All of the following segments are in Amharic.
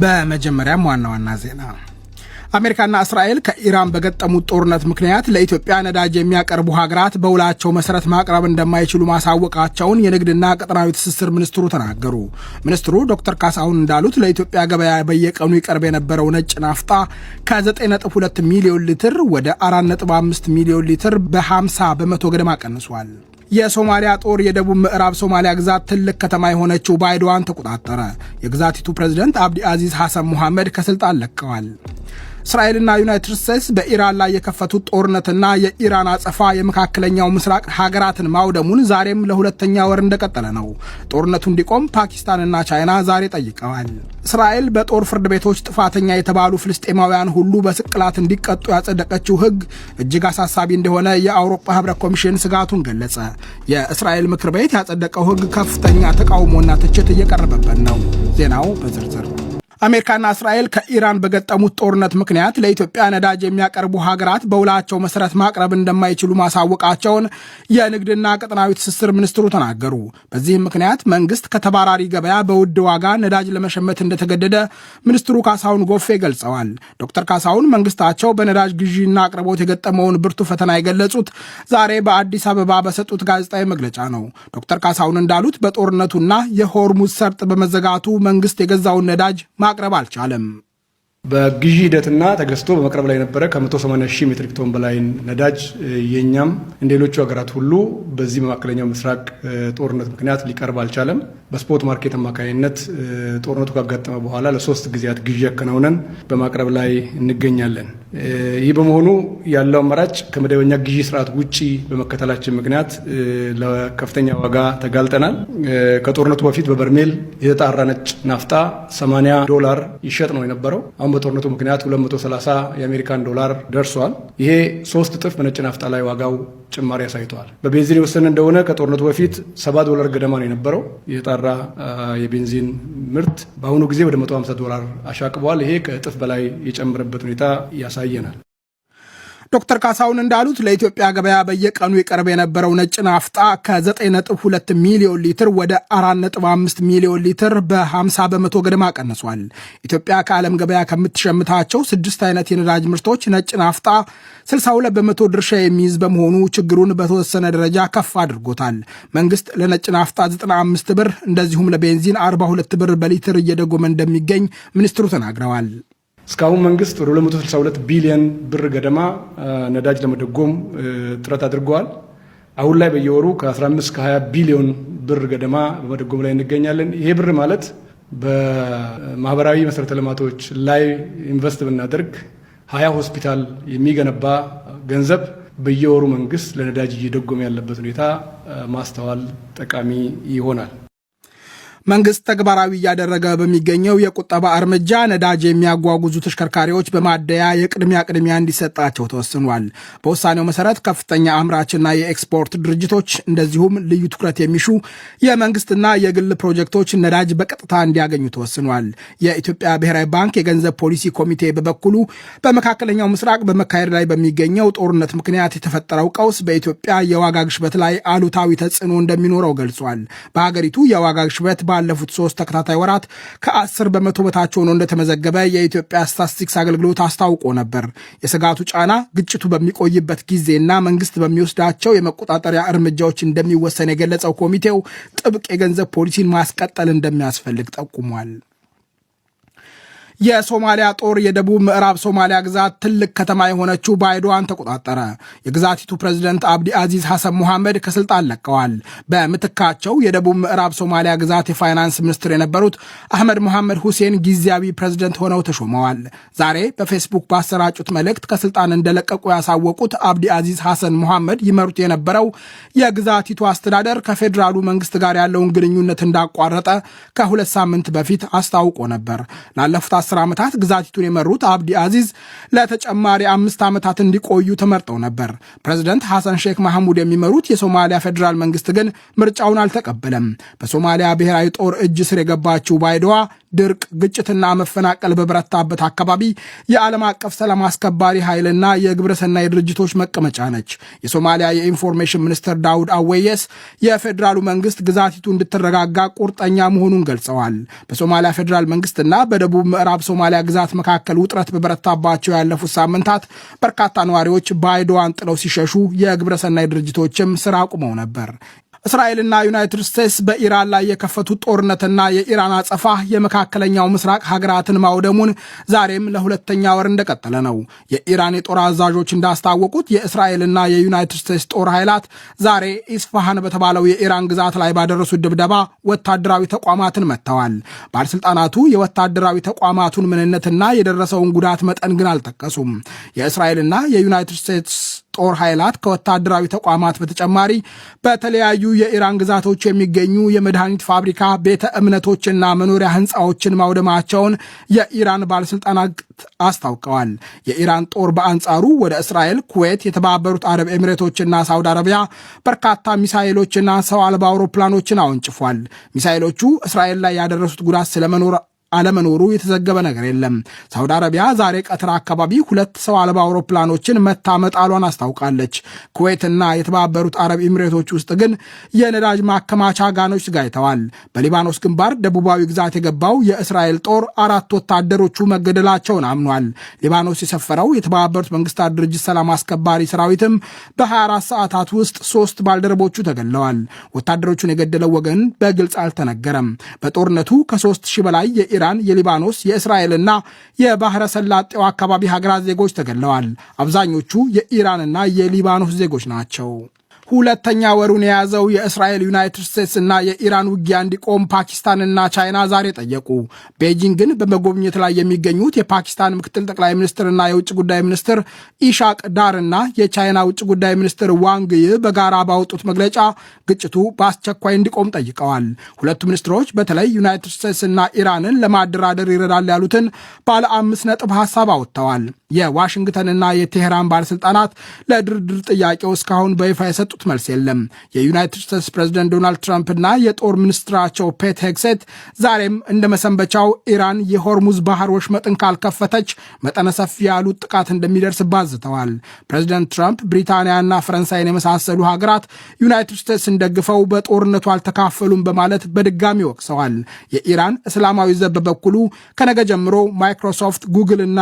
በመጀመሪያም ዋና ዜና አሜሪካና እስራኤል ከኢራን በገጠሙት ጦርነት ምክንያት ለኢትዮጵያ ነዳጅ የሚያቀርቡ ሀገራት በውላቸው መሰረት ማቅረብ እንደማይችሉ ማሳወቃቸውን የንግድና ቀጠናዊ ትስስር ሚኒስትሩ ተናገሩ። ሚኒስትሩ ዶክተር ካሳሁን እንዳሉት ለኢትዮጵያ ገበያ በየቀኑ ይቀርብ የነበረው ነጭ ናፍጣ ከ9.2 ሚሊዮን ሊትር ወደ 4.5 ሚሊዮን ሊትር በ50 በመቶ ገደማ ቀንሷል። የሶማሊያ ጦር የደቡብ ምዕራብ ሶማሊያ ግዛት ትልቅ ከተማ የሆነችው ባይዶዋን ተቆጣጠረ። የግዛቲቱ ፕሬዝዳንት አብዲ አዚዝ ሐሰን ሙሐመድ ከስልጣን ለቀዋል። እስራኤልና ዩናይትድ ስቴትስ በኢራን ላይ የከፈቱት ጦርነትና የኢራን አጸፋ የመካከለኛው ምስራቅ ሀገራትን ማውደሙን ዛሬም ለሁለተኛ ወር እንደቀጠለ ነው። ጦርነቱ እንዲቆም ፓኪስታንና ቻይና ዛሬ ጠይቀዋል። እስራኤል በጦር ፍርድ ቤቶች ጥፋተኛ የተባሉ ፍልስጤማውያን ሁሉ በስቅላት እንዲቀጡ ያጸደቀችው ሕግ እጅግ አሳሳቢ እንደሆነ የአውሮፓ ሕብረት ኮሚሽን ስጋቱን ገለጸ። የእስራኤል ምክር ቤት ያጸደቀው ሕግ ከፍተኛ ተቃውሞና ትችት እየቀረበበት ነው። ዜናው በዝርዝር አሜሪካና እስራኤል ከኢራን በገጠሙት ጦርነት ምክንያት ለኢትዮጵያ ነዳጅ የሚያቀርቡ ሀገራት በውላቸው መሰረት ማቅረብ እንደማይችሉ ማሳወቃቸውን የንግድና ቀጠናዊ ትስስር ሚኒስትሩ ተናገሩ። በዚህም ምክንያት መንግስት ከተባራሪ ገበያ በውድ ዋጋ ነዳጅ ለመሸመት እንደተገደደ ሚኒስትሩ ካሳሁን ጎፌ ገልጸዋል። ዶክተር ካሳሁን መንግስታቸው በነዳጅ ግዢና አቅርቦት የገጠመውን ብርቱ ፈተና የገለጹት ዛሬ በአዲስ አበባ በሰጡት ጋዜጣዊ መግለጫ ነው። ዶክተር ካሳሁን እንዳሉት በጦርነቱና የሆርሙዝ ሰርጥ በመዘጋቱ መንግስት የገዛውን ነዳጅ ማቅረብ አልቻለም። በግዢ ሂደትና ተገዝቶ በመቅረብ ላይ የነበረ ከ180 ሺህ ሜትሪክ ቶን በላይ ነዳጅ የኛም እንደሌሎቹ ሀገራት ሁሉ በዚህ በመካከለኛው ምስራቅ ጦርነት ምክንያት ሊቀርብ አልቻለም። በስፖርት ማርኬት አማካኝነት ጦርነቱ ካጋጠመ በኋላ ለ3 ጊዜያት ግዢ አከናውነን በማቅረብ ላይ እንገኛለን። ይህ በመሆኑ ያለው አማራጭ ከመደበኛ ግዢ ስርዓት ውጪ በመከተላችን ምክንያት ለከፍተኛ ዋጋ ተጋልጠናል። ከጦርነቱ በፊት በበርሜል የተጣራ ነጭ ናፍጣ $80 ይሸጥ ነው የነበረው። አሁን በጦርነቱ ምክንያት 230 የአሜሪካን ዶላር ደርሷል። ይሄ 3 እጥፍ በነጭ ናፍጣ ላይ ዋጋው ጭማሪ አሳይቷል። በቤንዚን የወሰነ እንደሆነ ከጦርነቱ በፊት $70 ገደማ ነው የነበረው የጣራ የቤንዚን ምርት። በአሁኑ ጊዜ ወደ $150 አሻቅቧል። ይሄ ከእጥፍ በላይ የጨመረበት ሁኔታ ያሳየናል። ዶክተር ካሳሁን እንዳሉት ለኢትዮጵያ ገበያ በየቀኑ ይቀርብ የነበረው ነጭ ናፍጣ ከ9.2 ሚሊዮን ሊትር ወደ 4.5 ሚሊዮን ሊትር በ50 በመቶ ገደማ ቀንሷል። ኢትዮጵያ ከዓለም ገበያ ከምትሸምታቸው 6 አይነት የነዳጅ ምርቶች ነጭ ናፍጣ 62 በመቶ ድርሻ የሚይዝ በመሆኑ ችግሩን በተወሰነ ደረጃ ከፍ አድርጎታል። መንግስት ለነጭ ናፍጣ 95 ብር እንደዚሁም ለቤንዚን 42 ብር በሊትር እየደጎመ እንደሚገኝ ሚኒስትሩ ተናግረዋል። እስካሁን መንግስት ወደ 262 ቢሊዮን ብር ገደማ ነዳጅ ለመደጎም ጥረት አድርገዋል። አሁን ላይ በየወሩ ከ15-20 ቢሊዮን ብር ገደማ በመደጎም ላይ እንገኛለን። ይሄ ብር ማለት በማህበራዊ መሰረተ ልማቶች ላይ ኢንቨስት ብናደርግ 20 ሆስፒታል የሚገነባ ገንዘብ በየወሩ መንግስት ለነዳጅ እየደጎመ ያለበት ሁኔታ ማስተዋል ጠቃሚ ይሆናል። መንግስት ተግባራዊ እያደረገ በሚገኘው የቁጠባ እርምጃ ነዳጅ የሚያጓጉዙ ተሽከርካሪዎች በማደያ ቅድሚያ እንዲሰጣቸው ተወስኗል። በውሳኔው መሰረት ከፍተኛ አምራችና የኤክስፖርት ድርጅቶች እንደዚሁም ልዩ ትኩረት የሚሹ የመንግስትና የግል ፕሮጀክቶች ነዳጅ በቀጥታ እንዲያገኙ ተወስኗል። የኢትዮጵያ ብሔራዊ ባንክ የገንዘብ ፖሊሲ ኮሚቴ በበኩሉ በመካከለኛው ምስራቅ በመካሄድ ላይ በሚገኘው ጦርነት ምክንያት የተፈጠረው ቀውስ በኢትዮጵያ የዋጋ ግሽበት ላይ አሉታዊ ተጽዕኖ እንደሚኖረው ገልጿል። በሀገሪቱ የዋጋ ግሽበት ባለፉት 3 ተከታታይ ወራት ከ10 በመቶ በታች ሆኖ እንደተመዘገበ የኢትዮጵያ ስታትስቲክስ አገልግሎት አስታውቆ ነበር። የስጋቱ ጫና ግጭቱ በሚቆይበት ጊዜና መንግስት በሚወስዳቸው የመቆጣጠሪያ እርምጃዎች እንደሚወሰን የገለጸው ኮሚቴው ጥብቅ የገንዘብ ፖሊሲን ማስቀጠል እንደሚያስፈልግ ጠቁሟል። የሶማሊያ ጦር የደቡብ ምዕራብ ሶማሊያ ግዛት ትልቅ ከተማ የሆነችው ባይዶዋን ተቆጣጠረ። የግዛቲቱ ፕሬዝዳንት አብዲ አዚዝ ሐሰን ሙሐመድ ከስልጣን ለቀዋል። በምትካቸው የደቡብ ምዕራብ ሶማሊያ ግዛት የፋይናንስ ሚኒስትር የነበሩት አህመድ መሐመድ ሁሴን ጊዜያዊ ፕሬዝዳንት ሆነው ተሾመዋል። ዛሬ በፌስቡክ ባሰራጩት መልእክት ከስልጣን እንደለቀቁ ያሳወቁት አብዲ አዚዝ ሐሰን ሙሐመድ ይመሩት የነበረው የግዛቲቱ አስተዳደር ከፌዴራሉ መንግስት ጋር ያለውን ግንኙነት እንዳቋረጠ ከ2 ሳምንት በፊት አስታውቆ ነበር። ላለፉት 10 ዓመታት ግዛቲቱን የመሩት አብዲ አዚዝ ለተጨማሪ 5 ዓመታት እንዲቆዩ ተመርጠው ነበር። ፕሬዝዳንት ሐሰን ሼክ መሐሙድ የሚመሩት የሶማሊያ ፌዴራል መንግስት ግን ምርጫውን አልተቀበለም። በሶማሊያ ብሔራዊ ጦር እጅ ስር የገባችው ባይዶዋ ድርቅ፣ ግጭትና መፈናቀል በበረታበት አካባቢ የዓለም አቀፍ ሰላም አስከባሪ ኃይልና የግብረሰናይ ድርጅቶች መቀመጫ ነች። የሶማሊያ የኢንፎርሜሽን ሚኒስትር ዳውድ አዌየስ የፌዴራሉ መንግስት ግዛቲቱ እንድትረጋጋ ቁርጠኛ መሆኑን ገልጸዋል። በሶማሊያ ፌዴራል መንግስትና በደቡብ ምዕራብ ሶማሊያ ግዛት መካከል ውጥረት በበረታባቸው ያለፉት ሳምንታት በርካታ ነዋሪዎች ባይዶዋን ጥለው ሲሸሹ የግብረሰናይ ድርጅቶችም ስራ አቁመው ነበር። እስራኤልና ዩናይትድ ስቴትስ በኢራን ላይ የከፈቱት ጦርነትና የኢራን አጸፋ የመካከለኛው ምስራቅ ሀገራትን ማውደሙን ዛሬም ለሁለተኛ ወር እንደቀጠለ ነው። የኢራን የጦር አዛዦች እንዳስታወቁት የእስራኤልና የዩናይትድ ስቴትስ ጦር ኃይላት ዛሬ ኢስፋሃን በተባለው የኢራን ግዛት ላይ ባደረሱት ድብደባ ወታደራዊ ተቋማትን መትተዋል። ባለስልጣናቱ የወታደራዊ ተቋማቱን ምንነትና የደረሰውን ጉዳት መጠን ግን አልጠቀሱም። የእስራኤልና የዩናይትድ ስቴትስ ጦር ኃይላት ከወታደራዊ ተቋማት በተጨማሪ በተለያዩ የኢራን ግዛቶች የሚገኙ የመድኃኒት ፋብሪካ፣ ቤተ እምነቶችና መኖሪያ ህንፃዎችን ማውደማቸውን የኢራን ባለስልጣናት አስታውቀዋል። የኢራን ጦር በአንጻሩ ወደ እስራኤል፣ ኩዌት፣ የተባበሩት አረብ ኤሚሬቶችና ሳውዲ አረቢያ በርካታ ሚሳኤሎችና ሰው አልባ አውሮፕላኖችን አወንጭፏል። ሚሳኤሎቹ እስራኤል ላይ ያደረሱት ጉዳት አለመኖሩ የተዘገበ ነገር የለም። ሳውዲ አረቢያ ዛሬ ቀትር አካባቢ 2 ሰው አልባ አውሮፕላኖችን መታ መጣሏን አስታውቃለች። ኩዌትና የተባበሩት አረብ ኤሚሬቶች ውስጥ ግን የነዳጅ ማከማቻ ጋኖች ጋይተዋል። በሊባኖስ ግንባር ደቡባዊ ግዛት የገባው የእስራኤል ጦር 4 ወታደሮቹ መገደላቸውን አምኗል። ሊባኖስ የሰፈረው የተባበሩት መንግስታት ድርጅት ሰላም አስከባሪ ሰራዊትም በ24 ሰዓታት ውስጥ 3 ባልደረቦቹ ተገድለዋል። ወታደሮቹን የገደለው ወገን በግልጽ አልተነገረም። በጦርነቱ ከ3000 በላይ የኢራን፣ የሊባኖስ፣ የእስራኤልና የባህረ ሰላጤው አካባቢ ሀገራት ዜጎች ተገድለዋል። አብዛኞቹ የኢራንና የሊባኖስ ዜጎች ናቸው። ሁለተኛ ወሩን የያዘው የእስራኤል፣ ዩናይትድ ስቴትስ እና የኢራን ውጊያ እንዲቆም ፓኪስታንና ቻይና ዛሬ ጠየቁ። ቤጂንግን በመጎብኘት ላይ የሚገኙት የፓኪስታን ምክትል ጠቅላይ ሚኒስትርና የውጭ ጉዳይ ሚኒስትር ኢሻቅ ዳር እና የቻይና ውጭ ጉዳይ ሚኒስትር ዋንግ ይ በጋራ ባወጡት መግለጫ ግጭቱ በአስቸኳይ እንዲቆም ጠይቀዋል። ሁለቱ ሚኒስትሮች በተለይ ዩናይትድ ስቴትስ እና ኢራንን ለማደራደር ይረዳል ያሉትን ባለ 5 ነጥብ ሐሳብ አወጥተዋል። የዋሽንግተንና የቴሄራን ባለስልጣናት ለድርድር ጥያቄው እስካሁን በይፋ የሰጡት መልስ የለም። የዩናይትድ ስቴትስ ፕሬዝደንት ዶናልድ ትራምፕና የጦር ሚኒስትራቸው ፔት ሄግሴት ዛሬም እንደ መሰንበቻው ኢራን የሆርሙዝ ባህር ወሽመጥን ካልከፈተች መጠነ ሰፊ ያሉት ጥቃት እንደሚደርስባት ዝተዋል። ፕሬዝደንት ትራምፕ ብሪታንያና ፈረንሳይን የመሳሰሉ ሀገራት ዩናይትድ ስቴትስን ደግፈው በጦርነቱ አልተካፈሉም በማለት በድጋሚ ወቅሰዋል። የኢራን እስላማዊ ዘብ በበኩሉ ከነገ ጀምሮ ማይክሮሶፍት፣ ጉግል እና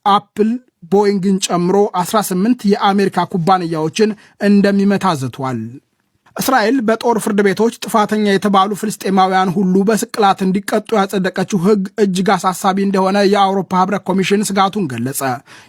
አፕል ቦይንግን ጨምሮ 18 የአሜሪካ ኩባንያዎችን እንደሚመታ ዝቷል። እስራኤል በጦር ፍርድ ቤቶች ጥፋተኛ የተባሉ ፍልስጤማውያን ሁሉ በስቅላት እንዲቀጡ ያጸደቀችው ሕግ እጅግ አሳሳቢ እንደሆነ የአውሮፓ ሕብረት ኮሚሽን ስጋቱን ገለጸ።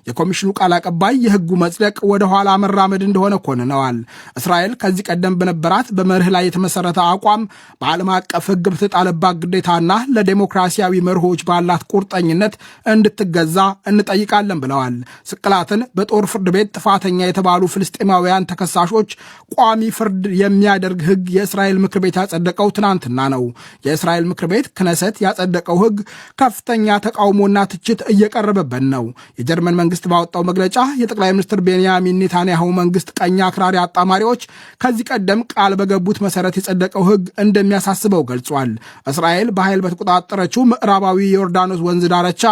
የኮሚሽኑ ቃል አቀባይ የሕጉ መጽደቅ ወደ ኋላ መራመድ እንደሆነ ኮንነዋል። እስራኤል ከዚህ ቀደም በነበራት በመርህ ላይ የተመሰረተ አቋም በዓለም አቀፍ ሕግ በተጣለባት ግዴታና ለዴሞክራሲያዊ መርሆች ባላት ቁርጠኝነት እንድትገዛ እንጠይቃለን ብለዋል። ስቅላትን በጦር ፍርድ ቤት ጥፋተኛ የተባሉ ፍልስጤማውያን ተከሳሾች ቋሚ ፍርድ የሚያደርግ ሕግ የእስራኤል ምክር ቤት ያጸደቀው ትናንትና ነው። የእስራኤል ምክር ቤት ክነሰት ያጸደቀው ሕግ ከፍተኛ ተቃውሞና ትችት እየቀረበበት ነው። የጀርመን መንግስት ባወጣው መግለጫ የጠቅላይ ሚኒስትር ቤንያሚን ኔታንያሁ መንግስት ቀኝ አክራሪ አጣማሪዎች ከዚህ ቀደም ቃል በገቡት መሰረት የጸደቀው ሕግ እንደሚያሳስበው ገልጿል። እስራኤል በኃይል በተቆጣጠረችው ምዕራባዊ የዮርዳኖስ ወንዝ ዳርቻ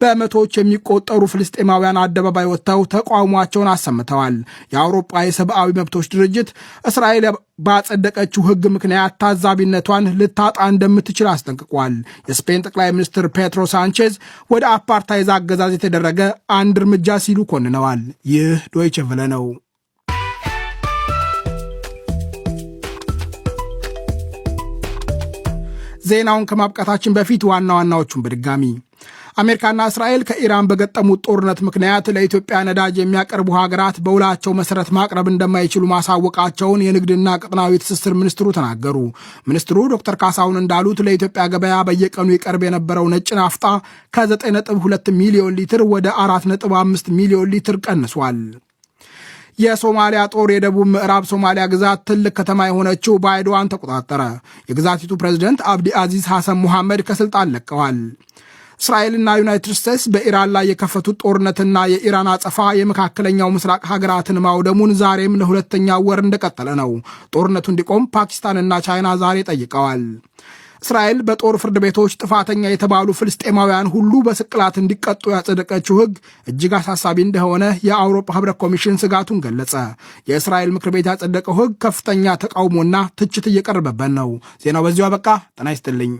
በመቶዎች የሚቆጠሩ ፍልስጤማውያን አደባባይ ወጥተው ተቃውሟቸውን አሰምተዋል። የአውሮፓ የሰብአዊ መብቶች ድርጅት እስራኤል ባጸደቀችው ሕግ ምክንያት ታዛቢነቷን ልታጣ እንደምትችል አስጠንቅቋል። የስፔን ጠቅላይ ሚኒስትር ፔድሮ ሳንቼዝ ወደ አፓርታይዝ አገዛዝ የተደረገ አንድ እርምጃ ሲሉ ኮንነዋል። ይህ ዶይቼ ቬለ ነው። ዜናውን ከማብቃታችን በፊት ዋና ዋናዎቹን በድጋሚ አሜሪካና እስራኤል ከኢራን በገጠሙት ጦርነት ምክንያት ለኢትዮጵያ ነዳጅ የሚያቀርቡ ሀገራት በውላቸው መሰረት ማቅረብ እንደማይችሉ ማሳወቃቸውን የንግድና ቀጠናዊ ትስስር ሚኒስትሩ ተናገሩ። ሚኒስትሩ ዶክተር ካሳሁን እንዳሉት ለኢትዮጵያ ገበያ በየቀኑ ይቀርብ የነበረው ነጭ ናፍጣ ከ9.2 ሚሊዮን ሊትር ወደ 4.5 ሚሊዮን ሊትር ቀንሷል። የሶማሊያ ጦር የደቡብ ምዕራብ ሶማሊያ ግዛት ትልቅ ከተማ የሆነችው ባይዶዋን ተቆጣጠረ። የግዛቲቱ ፕሬዝደንት አብዲ አዚዝ ሐሰን ሙሐመድ ከስልጣን ለቀዋል። እስራኤልና ዩናይትድ ስቴትስ በኢራን ላይ የከፈቱት ጦርነትና የኢራን አጸፋ የመካከለኛው ምስራቅ ሀገራትን ማውደሙን ዛሬም ለሁለተኛ ወር እንደቀጠለ ነው። ጦርነቱ እንዲቆም ፓኪስታንና ቻይና ዛሬ ጠይቀዋል። እስራኤል በጦር ፍርድ ቤቶች ጥፋተኛ የተባሉ ፍልስጤማውያን ሁሉ በስቅላት እንዲቀጡ ያጸደቀችው ሕግ እጅግ አሳሳቢ እንደሆነ የአውሮፓ ሕብረት ኮሚሽን ስጋቱን ገለጸ። የእስራኤል ምክር ቤት ያጸደቀው ሕግ ከፍተኛ ተቃውሞና ትችት እየቀረበበት ነው። ዜናው በዚሁ አበቃ። ጤና ይስጥልኝ።